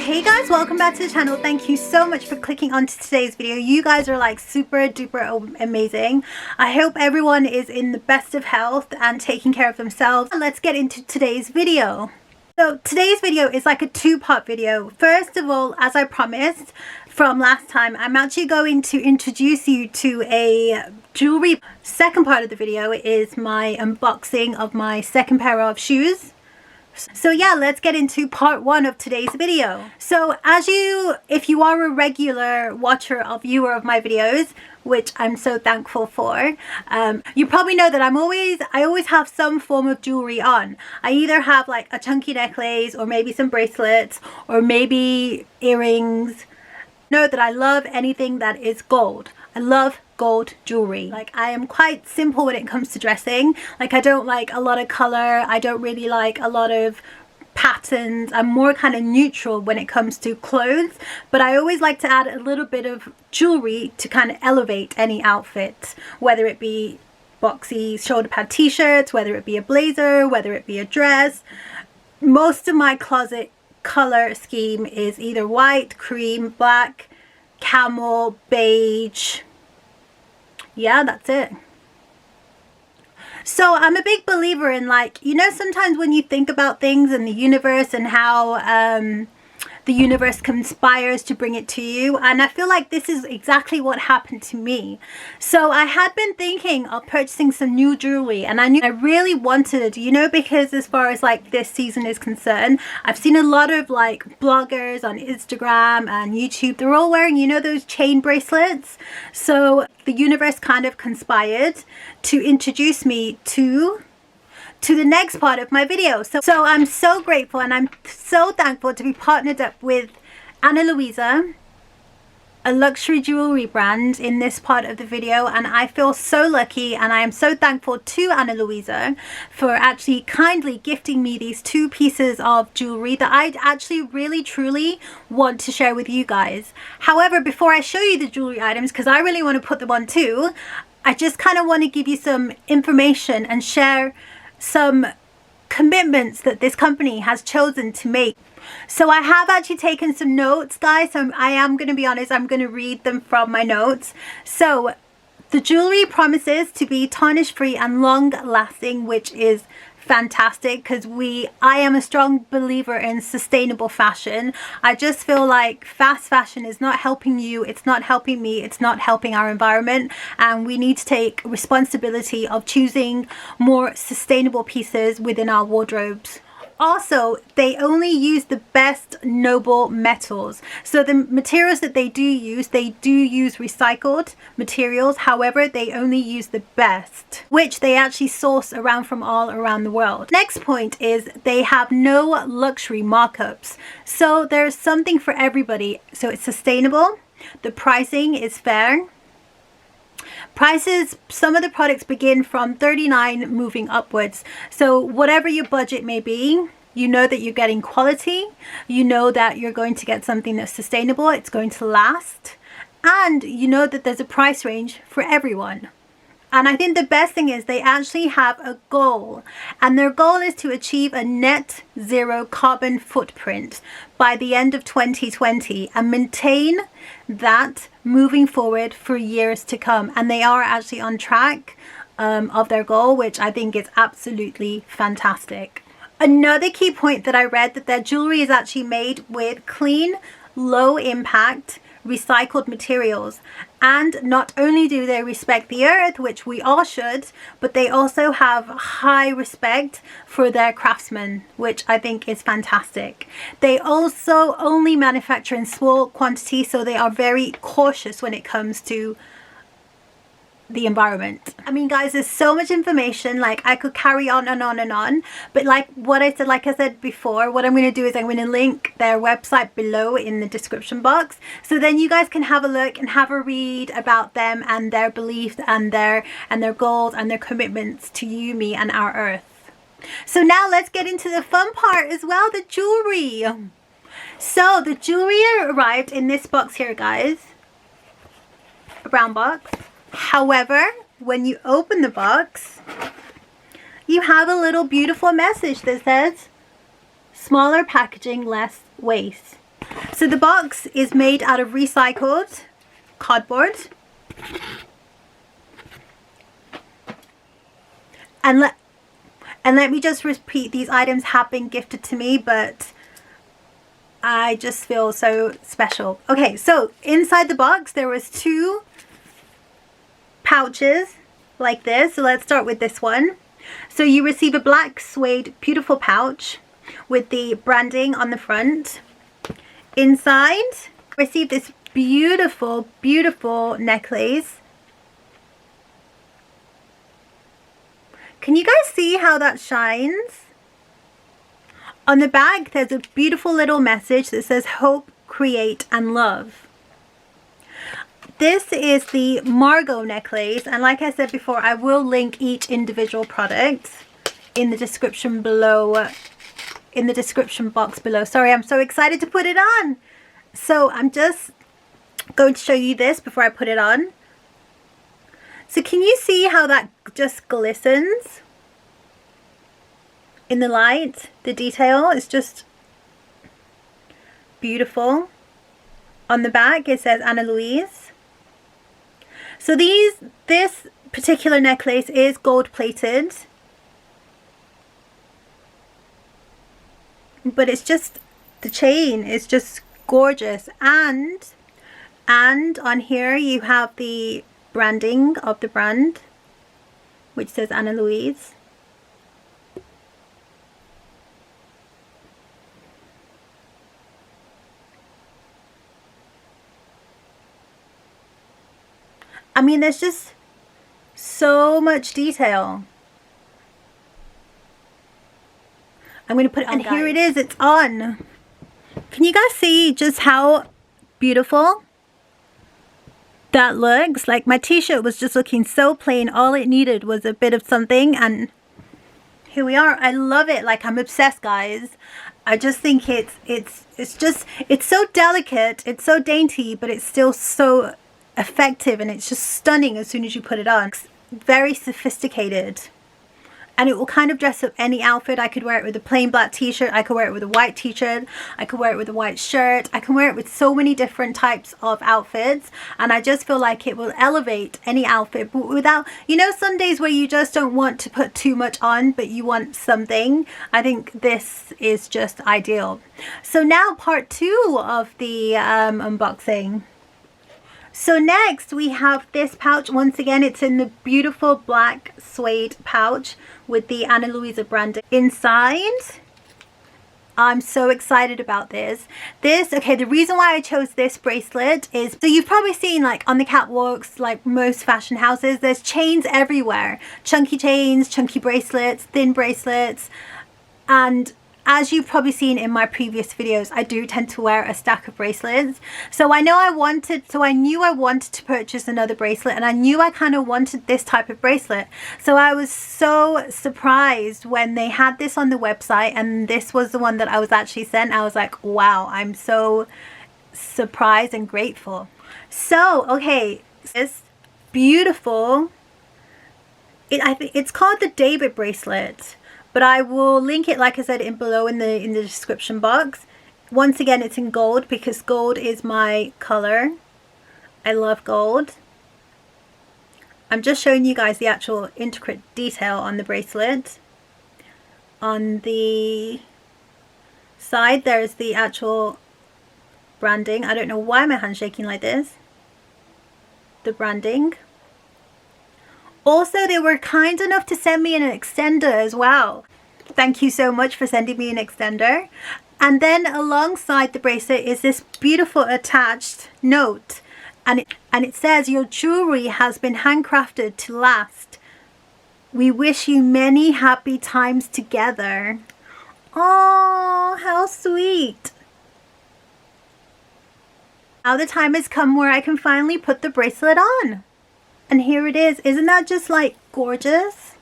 Hey guys, welcome back to the channel. Thank you so much for clicking onto today's video. You guys are like super duper amazing. I hope everyone is in the best of health and taking care of themselves. Let's get into today's video. So today's video is like a two-part video. First of all, as I promised from last time, I'm actually going to introduce you to a jewelry. Second part of the video is my unboxing of my second pair of shoes. So yeah, let's get into part one of today's video. So if you are a regular watcher or viewer of my videos, which I'm so thankful for, you probably know that I always have some form of jewelry on. I either have like a chunky necklace or maybe some bracelets or maybe earrings. Know that I love anything that is gold. I love gold jewelry. Like, I am quite simple when it comes to dressing. Like, I don't like a lot of color. I don't really like a lot of patterns. I'm more kind of neutral when it comes to clothes, but I always like to add a little bit of jewelry to kind of elevate any outfit, whether it be boxy shoulder pad t-shirts, whether it be a blazer, whether it be a dress. Most of my closet color scheme is either white, cream, black, camel, beige. Yeah, that's it. So I'm a big believer in, like, you know, sometimes when you think about things in the universe and how the universe conspires to bring it to you, and I feel like this is exactly what happened to me. So I had been thinking of purchasing some new jewelry, and I knew I really wanted, you know, because as far as like this season is concerned, I've seen a lot of like bloggers on Instagram and YouTube, they're all wearing, you know, those chain bracelets. So the universe kind of conspired to introduce me to the next part of my video. So I'm so grateful and I'm so thankful to be partnered up with Analuisany, a luxury jewelry brand, in this part of the video, and I feel so lucky and I am so thankful to Analuisany for actually kindly gifting me these two pieces of jewelry that I actually really truly want to share with you guys. However, before I show you the jewelry items, because I really want to put them on too, I just kind of want to give you some information and share some commitments that this company has chosen to make. So I have actually taken some notes, guys. So I am going to be honest, I'm going to read them from my notes. So the jewelry promises to be tarnish free and long lasting, which is fantastic because I am a strong believer in sustainable fashion. I just feel like fast fashion is not helping you, it's not helping me, it's not helping our environment, and we need to take responsibility of choosing more sustainable pieces within our wardrobes. Also, they only use the best noble metals. So the materials that they do use recycled materials. However, they only use the best, which they actually source from all around the world. Next point is they have no luxury markups. So there's something for everybody. So it's sustainable. The pricing is fair. Prices, some of the products begin from $39 moving upwards. So whatever your budget may be, you know that you're getting quality, you know that you're going to get something that's sustainable, it's going to last, and you know that there's a price range for everyone. And I think the best thing is they actually have a goal, and their goal is to achieve a net zero carbon footprint by the end of 2020 and maintain that moving forward for years to come. And they are actually on track of their goal, which I think is absolutely fantastic. Another key point that I read, that their jewelry is actually made with clean, low impact recycled materials. And not only do they respect the earth, which we all should, but they also have high respect for their craftsmen, which I think is fantastic. They also only manufacture in small quantities, so they are very cautious when it comes to the environment. I mean, guys, there's so much information, like I could carry on and on and on, but like I said before, what I'm going to do is I'm going to link their website below in the description box, so then you guys can have a look and have a read about them and their beliefs and their goals and their commitments to you, me, and our earth. So now let's get into the fun part as well, the jewelry. So the jewelry arrived in this box here, guys, a brown box. However, when you open the box, you have a little beautiful message that says smaller packaging, less waste. So the box is made out of recycled cardboard. And let me just repeat, these items have been gifted to me, but I just feel so special. Okay, so inside the box there was 2 pouches like this. So let's start with this one. So you receive a black suede beautiful pouch with the branding on the front. Inside, receive this beautiful, beautiful necklace. Can you guys see how that shines? On the back, there's a beautiful little message that says hope, create, and love. This is the Margot necklace, and like I said before, I will link each individual product in the description below, in the description box below. Sorry, I'm so excited to put it on. So I'm just going to show you this before I put it on. So can you see how that just glistens in the light? The detail is just beautiful. On the back it says Ana Luisa. So this particular necklace is gold plated, but it's just, the chain is just gorgeous, and on here you have the branding of the brand, which says Ana Luisa. I mean, there's just so much detail. I'm going to put it on, and here it is, it's on. Can you guys see just how beautiful that looks? Like, my t-shirt was just looking so plain. All it needed was a bit of something, and here we are. I love it. Like, I'm obsessed, guys. I just think it's so delicate, it's so dainty, but it's still so effective, and it's just stunning as soon as you put it on. It's very sophisticated, and it will kind of dress up any outfit. I could wear it with a plain black t-shirt, I could wear it with a white t-shirt, I could wear it with a white shirt, I can wear it with so many different types of outfits, and I just feel like it will elevate any outfit, but without, you know, some days where you just don't want to put too much on but you want something. I think this is just ideal. So now part 2 of the unboxing. So next we have this pouch. Once again, it's in the beautiful black suede pouch with the Ana Luisa branding inside. I'm so excited about this. Okay, the reason why I chose this bracelet is, so you've probably seen, like, on the catwalks, like most fashion houses, there's chains everywhere. Chunky chains, chunky bracelets, thin bracelets, and as you've probably seen in my previous videos, I do tend to wear a stack of bracelets. So I knew I wanted to purchase another bracelet, and I knew I kind of wanted this type of bracelet. So I was so surprised when they had this on the website, and this was the one that I was actually sent. I was like, wow, I'm so surprised and grateful. So, okay, this beautiful, I think it's called the David bracelet. But I will link it, like I said, below in the description box. Once again, it's in gold because gold is my color. I love gold. I'm just showing you guys the actual intricate detail on the bracelet. On the side, there's the actual branding. I don't know why my hand's shaking like this. The branding. Also, they were kind enough to send me an extender as well. Thank you so much for sending me an extender. And then alongside the bracelet is this beautiful attached note. And it says, your jewelry has been handcrafted to last. We wish you many happy times together. Oh, how sweet. Now the time has come where I can finally put the bracelet on. And here it is. Isn't that just, like, gorgeous?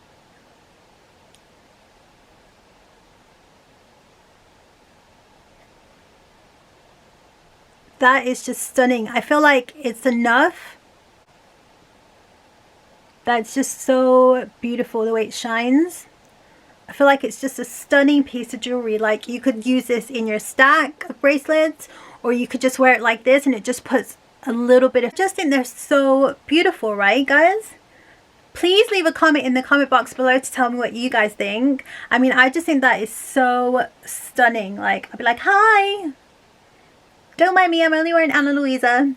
That is just stunning. I feel like it's enough. That's just so beautiful the way it shines. I feel like it's just a stunning piece of jewelry. Like, you could use this in your stack of bracelets, or you could just wear it like this and it just puts a little bit of, just think they're so beautiful, right guys? Please leave a comment in the comment box below to tell me what you guys think. I mean, I just think that is so stunning. Like, I'll be like, hi, don't mind me, I'm only wearing Ana Luisa.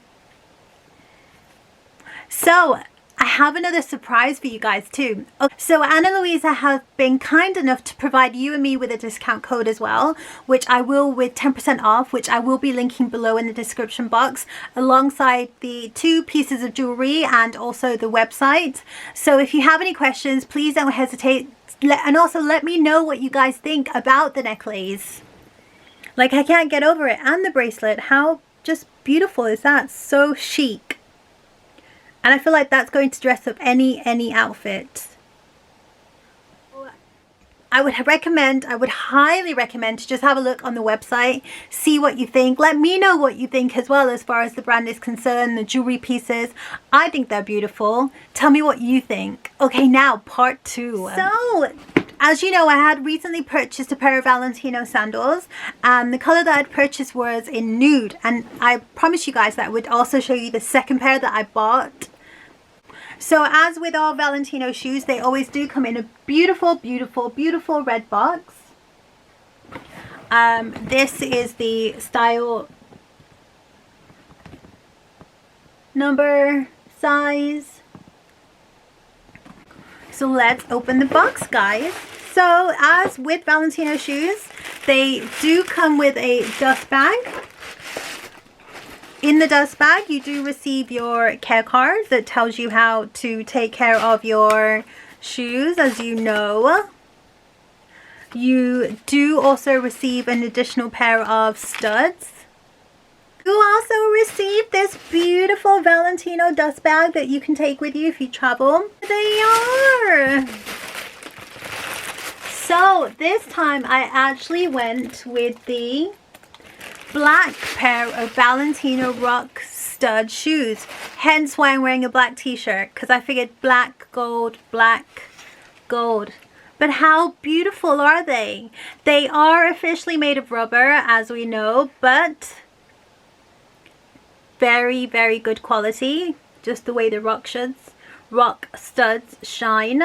So I have another surprise for you guys too. So Ana Luisa has been kind enough to provide you and me with a discount code as well, which I will, with 10% off, which I will be linking below in the description box, alongside the 2 pieces of jewelry and also the website. So if you have any questions, please don't hesitate, and also let me know what you guys think about the necklace. Like, I can't get over it. And the bracelet, how just beautiful is that? So chic. And I feel like that's going to dress up any outfit. I would highly recommend to just have a look on the website, see what you think. Let me know what you think as well as far as the brand is concerned, the jewelry pieces. I think they're beautiful. Tell me what you think. Okay, now part 2. So, as you know, I had recently purchased a pair of Valentino sandals, and the color that I'd purchased was in nude. And I promise you guys that I would also show you the second pair that I bought. So as with all Valentino shoes, they always do come in a beautiful, beautiful, beautiful red box. This is the style, number, size. So let's open the box, guys. So as with Valentino shoes, they do come with a dust bag. In the dust bag, you do receive your care card that tells you how to take care of your shoes, as you know. You do also receive an additional pair of studs. You also receive this beautiful Valentino dust bag that you can take with you if you travel. They are! So this time I actually went with the black pair of Valentino Rock stud shoes, hence why I'm wearing a black t-shirt, because I figured black, gold, black, gold. But how beautiful are they? They are officially made of rubber, as we know, but very, very good quality, just the way the rock studs shine.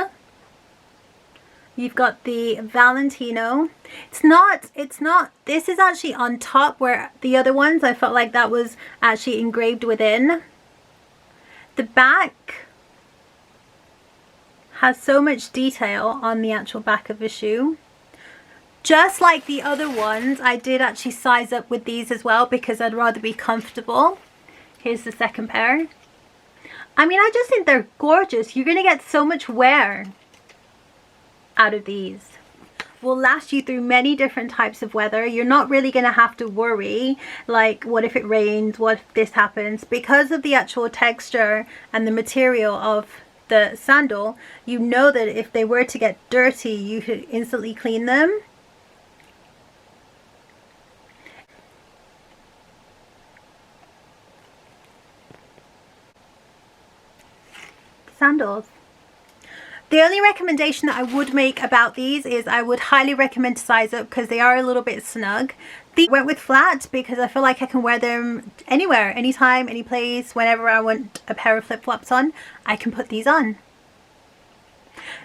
You've got the Valentino. It's not, this is actually on top, where the other ones, I felt like that was actually engraved within. The back has so much detail on the actual back of the shoe. Just like the other ones, I did actually size up with these as well because I'd rather be comfortable. Here's the second pair. I mean, I just think they're gorgeous. You're going to get so much wear out of these. Will last you through many different types of weather. You're not really going to have to worry, like, what if it rains, what if this happens, because of the actual texture and the material of the sandal. You know that if they were to get dirty, you could instantly clean them. Sandals. The only recommendation that I would make about these is I would highly recommend to size up because they are a little bit snug. These went with flat because I feel like I can wear them anywhere, anytime, any place. Whenever I want a pair of flip-flops on, I can put these on.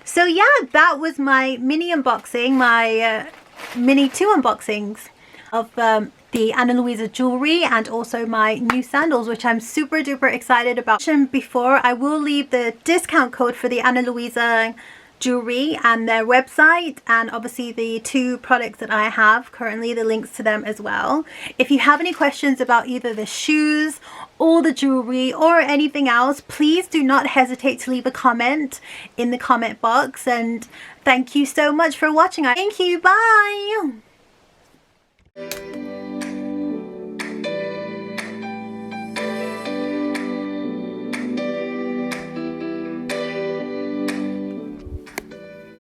So yeah, that was my mini unboxing, my mini 2 unboxings of the Ana Luisa jewelry and also my new sandals, which I'm super duper excited about. Before, I will leave the discount code for the Ana Luisa jewelry and their website, and obviously the 2 products that I have currently, the links to them as well. If you have any questions about either the shoes or the jewelry or anything else, please do not hesitate to leave a comment in the comment box. And thank you so much for watching. Thank you. Bye.